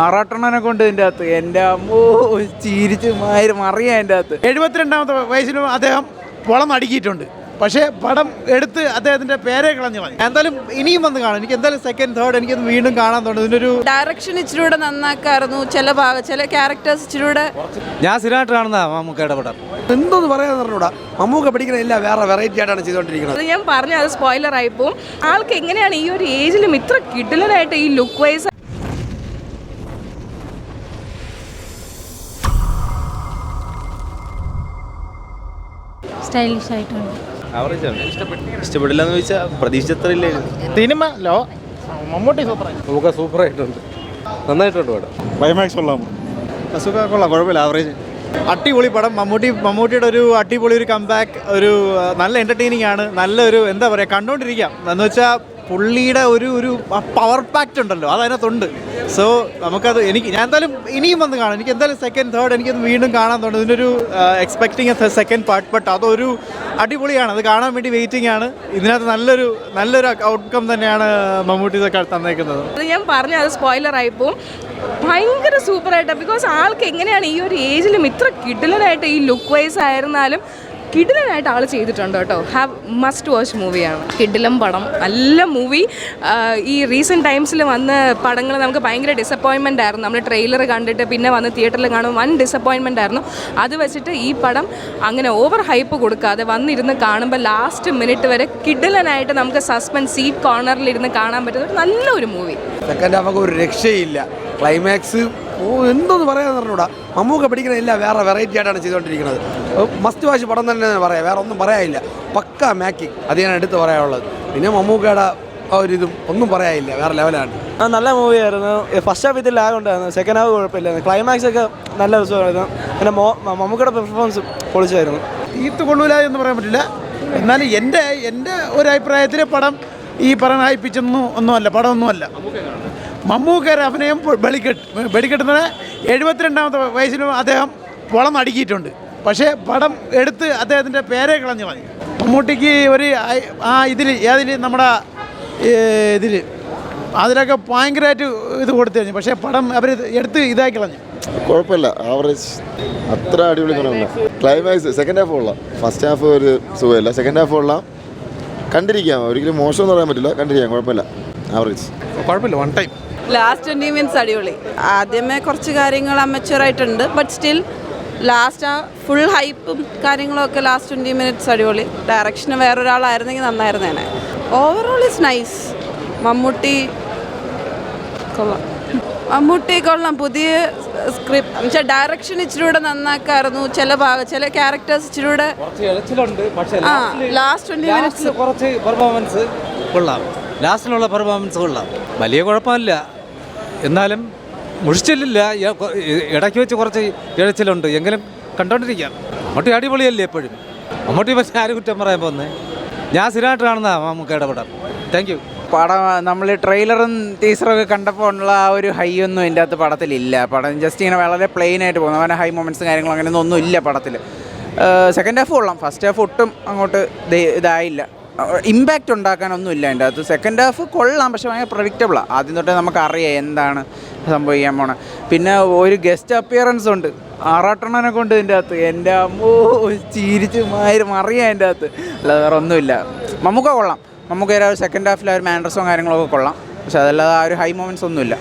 ആറാട്ടെണ്ണനെ കൊണ്ട് ഇതിൻ്റെ അകത്ത് എൻ്റെ അമ്മോ ചിരിച്ച് മറിയാ എൻ്റെ അകത്ത്. 72ാമത്തെ വയസ്സിലും അദ്ദേഹം വളർന്നടുക്കിയിട്ടുണ്ട്. പക്ഷേ പടം എടുത്ത് അദ്ദേഹത്തിന്റെ പേരെ കളഞ്ഞു കളഞ്ഞു. എന്തായാലും ഇനിയും വന്ന് കാണാം. എനിക്ക് എന്തായാലും സെക്കൻഡ് തേർഡ് എനിക്കൊന്ന് വീണ്ടും കാണാൻ തോന്നുന്നു. ഇതിനൊരു ഡയറക്ഷൻ ഇച്ചിരൂടെ നന്നാക്കായിരുന്നു. ചില ക്യാരക്ടേഴ്സ് ഇച്ചിരൂടെ. ഞാൻ സ്ഥിരമായിട്ട് കാണുന്ന മമ്മൂക്കയുടെ പടം. എന്തോന്ന് പറയാൻ പറഞ്ഞൂടാ. മമ്മൂക്ക പഠിക്കണില്ല, വേറെ വെറൈറ്റി ആയിട്ടാണ് ചെയ്തുകൊണ്ടിരിക്കുന്നത്. അത് ഞാൻ പറഞ്ഞു, അത് സ്പോയിലർ ആയിപ്പോവും. ആൾക്ക് എങ്ങനെയാണ് ഈ ഒരു ഏജിലും ഇത്ര കിടിലനായിട്ട് ഈ ലുക്ക് വൈസ് സ്റ്റൈലിഷ് ആയിട്ടുണ്ട്. ഇഷ്ടപ്പെട്ടില്ല എന്ന് ചോദിച്ചാൽ പ്രതീക്ഷിച്ചത്രയില്ലേ. സിനിമ ലോ മമ്മൂട്ടി സൂപ്പറായി. നമുക്ക് സൂപ്പറായിട്ടുണ്ട്, നന്നായിട്ടുണ്ട് പടം. ക്ലൈമാക്സ് കൊള്ളാം, കൊള്ളാം, കുഴപ്പമില്ല, ആവറേജ്. അടിപൊളി പടം. മമ്മൂട്ടിയുടെ ഒരു അടിപൊളി ഒരു കംബാക്ക്, ഒരു നല്ല എൻ്റർടൈനിങ് ആണ്. നല്ലൊരു എന്താ പറയുക, കണ്ടുകൊണ്ടിരിക്കാം. എന്ന് വെച്ചാൽ പുള്ളിയുടെ ഒരു പവർ പാക്റ്റ് ഉണ്ടല്ലോ, അത് അതിനകത്തുണ്ട്. സോ നമുക്കത് ഞാൻ എന്തായാലും ഇനിയും വന്ന് കാണാം. എനിക്ക് എന്തായാലും സെക്കൻഡ് തേർഡ് എനിക്കൊന്ന് വീണ്ടും കാണാൻ തോന്നുന്നു. ഇതിനൊരു എക്സ്പെക്ടിങ് സെക്കൻഡ് പാർട്ട്. ബട്ട് അതൊരു അടിപൊളിയാണ്, അത് കാണാൻ വേണ്ടി വെയിറ്റിംഗ് ആണ്. ഇതിനകത്ത് നല്ലൊരു ഔട്ട്കം തന്നെയാണ് മമ്മൂട്ടി തന്നേക്കുന്നത്. അത് ഞാൻ പറഞ്ഞു, അത് സ്പോയിലർ ആയിപ്പോവും. ഭയങ്കര സൂപ്പറായിട്ട്. ബിക്കോസ് ആൾക്ക് എങ്ങനെയാണ് ഈ ഒരു ഏജിലും ഇത്ര കിടിലനായിട്ട് ഈ ലുക്ക് വൈസ് ആയിരുന്നാലും കിടിലനായിട്ട് ആൾ ചെയ്തിട്ടുണ്ട് കേട്ടോ. മസ്റ്റ് വാച്ച് മൂവിയാണ്. കിടിലം പടം, നല്ല മൂവി. ഈ റീസെൻറ്റ് ടൈംസിൽ വന്ന പടങ്ങൾ നമുക്ക് ഭയങ്കര ഡിസപ്പോയിൻമെൻ്റ് ആയിരുന്നു. നമ്മൾ ട്രെയിലർ കണ്ടിട്ട് പിന്നെ വന്ന് തിയേറ്ററിൽ കാണുമ്പോൾ വൻ ഡിസപ്പോയിൻമെൻ്റ് ആയിരുന്നു. അത് വെച്ചിട്ട് ഈ പടം അങ്ങനെ ഓവർ ഹൈപ്പ് കൊടുക്കാതെ വന്നിരുന്ന് കാണുമ്പോൾ ലാസ്റ്റ് മിനിറ്റ് വരെ കിടിലനായിട്ട് നമുക്ക് സസ്പെൻസ് സീറ്റ് കോർണറിലിരുന്ന് കാണാൻ പറ്റുന്ന ഒരു നല്ലൊരു മൂവി. സെക്കൻഡ് ഹാഫ് ഒരു രക്ഷയില്ല. ക്ലൈമാക്സ് എന്തോന്ന് പറയാൻ പറഞ്ഞൂടാ. മമ്മൂക്ക പഠിക്കണില്ല, വേറെ വെറൈറ്റി ആയിട്ടാണ് ചെയ്തുകൊണ്ടിരിക്കുന്നത്. മസ്റ്റ് വാച്ച് പടം തന്നെ പറയാം, വേറെ ഒന്നും പറയാനില്ല. പക്ക മേക്കിംഗ്, അത് ഞാൻ എടുത്ത് പറയാനുള്ളത്. പിന്നെ മമ്മൂക്കയുടെ ഒരിതും ഒന്നും പറയാനില്ല, വേറെ ലെവലാണ്. നല്ല മൂവിയായിരുന്നു. ഫസ്റ്റ് ഹാഫ് ഇതിൽ ലാഗ് ഉണ്ടായിരുന്നു, സെക്കൻഡ് ഹാഫ് കുഴപ്പമില്ലായിരുന്നു. ക്ലൈമാക്സ് ഒക്കെ നല്ല രസമായിരുന്നു. പിന്നെ മമ്മൂക്കയുടെ പെർഫോമൻസ് പൊളിച്ചായിരുന്നു. തീർത്ത് കൊള്ളൂല എന്ന് പറയാൻ പറ്റില്ല. എന്നാലും എൻ്റെ ഒരു അഭിപ്രായത്തിൽ പടം ഈ പറയുന്ന ഒന്നുമല്ല, പടമൊന്നുമല്ല. മമ്മൂക്കയുടെ അഭിനയം വെടിക്കെട്ടുന്നത് 72ാമത്തെ വയസ്സിലും അദ്ദേഹം വളർന്നടുക്കിയിട്ടുണ്ട്. പക്ഷേ പടം എടുത്ത് അദ്ദേഹത്തിൻ്റെ പേരെ കളഞ്ഞു കളഞ്ഞു. മമ്മൂട്ടിക്ക് ഒരു നമ്മുടെ ഇതിൽ അതിലൊക്കെ ഭയങ്കരമായിട്ട് ഇത് കൊടുത്തു കഴിഞ്ഞു. പക്ഷേ പടം അവർ എടുത്ത് ഇതാക്കി കളഞ്ഞു. കുഴപ്പമില്ല, ആവറേജ്, അത്ര അടിപൊളി പടമല്ല. ക്ലൈമാക്സ് സെക്കൻഡ് ഹാഫ് കൊള്ളാം, ഫസ്റ്റ് ഹാഫ് ഒരു സുഖമില്ല. സെക്കൻഡ് ഹാഫ് കൊള്ളാം, കണ്ടിരിക്കാം. ഒരിക്കലും മോശം എന്ന് പറയാൻ പറ്റില്ല, കണ്ടിരിക്കാം, കുഴപ്പമില്ല, ആവറേജ്. കുഴപ്പമില്ല, വൺ ടൈം. ലാസ്റ്റ് 20 മിനിറ്റ്സ് അടിപൊളി. ആദ്യമേ കുറച്ച് കാര്യങ്ങൾ അമച്വറായിട്ടുണ്ട്. ബട്ട് സ്റ്റിൽ ലാസ്റ്റ് ആ ഫുൾ ഹൈപ്പും കാര്യങ്ങളൊക്കെ ലാസ്റ്റ് 20 മിനിറ്റ്സ് അടിപൊളി. ഡയറക്ഷന് വേറൊരാളായിരുന്നെങ്കിൽ നന്നായിരുന്നേനെ. Overall is nice. മമ്മൂട്ടി കൊള്ളാം. പുതിയ സ്ക്രിപ്റ്റ് എന്നുവെച്ചാൽ ഡയറക്ഷൻ ഇച്ചിരൂടെ നന്നാക്കായിരുന്നു. ചില ക്യാരക്ടേഴ്സ് ഇച്ചിരൂടെ ലാസ്റ്റ് 20 മിനിറ്റ്സ് കുറച്ച് പെർഫോമൻസ് കൊള്ളാം. ലാസ്റ്റിലുള്ള പെർഫോമൻസ് കൊള്ളാം, വലിയ കുഴപ്പമില്ല. എന്നാലും മുഷിച്ചില്ല, ഇടയ്ക്ക് വെച്ച് കുറച്ച് ഇഴച്ചിലുണ്ട്. എങ്കിലും കണ്ടോണ്ടിരിക്കാം. മമ്മൂട്ടി അടിപൊളിയല്ലേ എപ്പോഴും. മമ്മൂട്ടി പക്ഷേ ആരും കുറ്റം പറയാൻ പോകുന്നത്. ഞാൻ സ്ഥിരമായിട്ട് കാണുന്ന മമ്മൂക്കയുടെ പടം. Thank you. പടം നമ്മൾ ട്രെയിലറും ടീസറൊക്കെ കണ്ടപ്പോൾ ഉള്ള ആ ഒരു ഹൈ ഒന്നും ഇതിൻ്റെ അകത്ത് പടത്തിലില്ല. പടം ജസ്റ്റ് ഇങ്ങനെ വളരെ പ്ലെയിൻ ആയിട്ട് പോകുന്നു. അങ്ങനെ ഹൈ മൊമെൻറ്റ്സും കാര്യങ്ങളും അങ്ങനെയൊന്നും ഒന്നുമില്ല പടത്തിൽ. സെക്കൻഡ് ഹാഫ് കൊള്ളാം, ഫസ്റ്റ് ഹാഫ് ഒട്ടും അങ്ങോട്ട് ഇതായില്ല. ഇമ്പാക്റ്റ് ഉണ്ടാക്കാനൊന്നുമില്ല അതിൻ്റെ അകത്ത്. സെക്കൻഡ് ഹാഫ് കൊള്ളാം, പക്ഷേ ഭയങ്കര പ്രഡിക്റ്റബിളാണ്. ആദ്യം തൊട്ടേ നമുക്കറിയാം എന്താണ് സംഭവിക്കാൻ പോണത്. പിന്നെ ഒരു ഗസ്റ്റ് അപ്പിയറൻസ് ഉണ്ട് ആറാട്ടെണ്ണനെ കൊണ്ട് ഇതിൻ്റെ അകത്ത്. എൻ്റെ അമ്മോ ചിരിച്ച് മറിയാ അതിൻ്റെ അകത്ത്, അല്ലാതെ വേറെ ഒന്നുമില്ല. മമ്മൂക്ക കൊള്ളാം. മമ്മൂക്കയുടെ സെക്കൻഡ് ഹാഫിൽ ആ ഒരു മാനേഴ്സും കാര്യങ്ങളൊക്കെ കൊള്ളാം. പക്ഷേ അതല്ലാതെ ആ ഒരു ഹൈ മൊമെൻറ്റ്സ് ഒന്നുമില്ല.